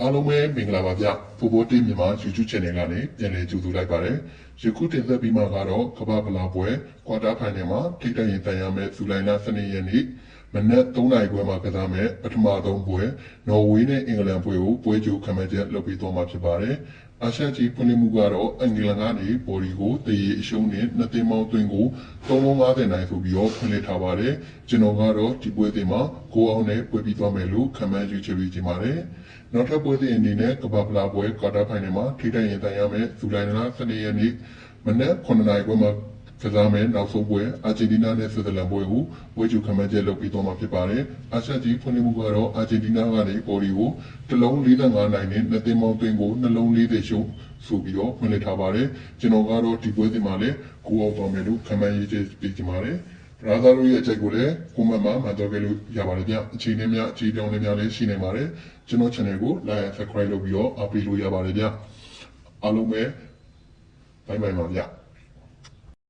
အားလုံးပဲမင်္ဂလာပါဗျ။ဖိုးဖိုးတေးမြန်မာ YouTube Channel ကနေပြန်လည်ကြိုဆိုလိုက်ပါတယ်။ယခုတင်ဆက်ပြီးမှကတော့ကမ္ဘာဖလားပွဲကွာတာဖိုင်နယ်မှာထိပ်တိုက်ရင်ဆိုင်ရမယ့်ဇူလိုင်လ12ရက်နေ့မနက်3နာရီခွဲမှာကစားမယ့်ပထမဆုံးပွဲနော်ဝေးနဲ့အင်္ဂလန်ပွဲကိုပွဲကြိုခံမဲ့ချက်လုပ်ပြီးသွားမှာဖြစ်ပါတယ်။အာရှကြီးဖွင့်လှစ်မှုကတော့အင်္ဂလန်ကနေဘော်ဒီကိုတရေအရှုံးနဲ့2သင်းပေါင်းသွင်းကို350နိုင်ဆိုပြီးတော့ဖွင့်လှစ်ထားပါတယ်။ကျွန်တော်ကတော့ဒီပွဲစဉ်မှာကိုအောင်နဲ့ပွဲပြီးသွားမယ်လို့ခံမှန်းယူချင်ပြီးပါတယ်။နောက်ထပ်ပွဲစဉ်အနေနဲ့ကမ္ဘာဖလားပွဲကွာတာဖိုင်နယ်မှာထိတိုက်ရင်ဆိုင်ရမယ့်ဇူလိုင်လ12ရက်နေ့မနက်9နာရီခွဲမှာကစားမယ်နောက်ဆုံးပွဲအာဂျင်တီးနားနဲ့ဆွစ်ဇာလန်ပွဲကိုပွဲကြိုခံမဲ့ချက်လုပ်ပြီးသွားမှာဖြစ်ပါတယ်။အာရှကြီးဖွင့်လှစ်မှုကတော့အာဂျင်တီးနားကနေပေါ်ဒီကိုတစ်လုံး45နိုင်နဲ့2သင်းပေါင်းသွင်းကိုနှလုံး40ရှုံးဆိုပြီးတော့ဖွင့်လှစ်ထားပါတယ်။ကျွန်တော်ကတော့ဒီပွဲစဉ်မှာလည်းကိုအောင်တော်မယ်လို့ခံမှန်းရေးချက်ပေးကြပါတယ်။ရာဇာတို့ရဲ့အချက်ကိုလည်းကွန်မန့်မှာမှတ်တော့ကြလို့ရပါတယ်ဗျ။အခြေအနေများအခြေပြောင်းလဲများလည်းရှိနေပါတယ်။ကျွန်တော် channel ကို like and subscribe လုပ်ပြီးတော့အားပေးလို့ရပါတယ်ဗျ။အားလုံးပဲဘိုင်ဘိုင်ပါဗျ။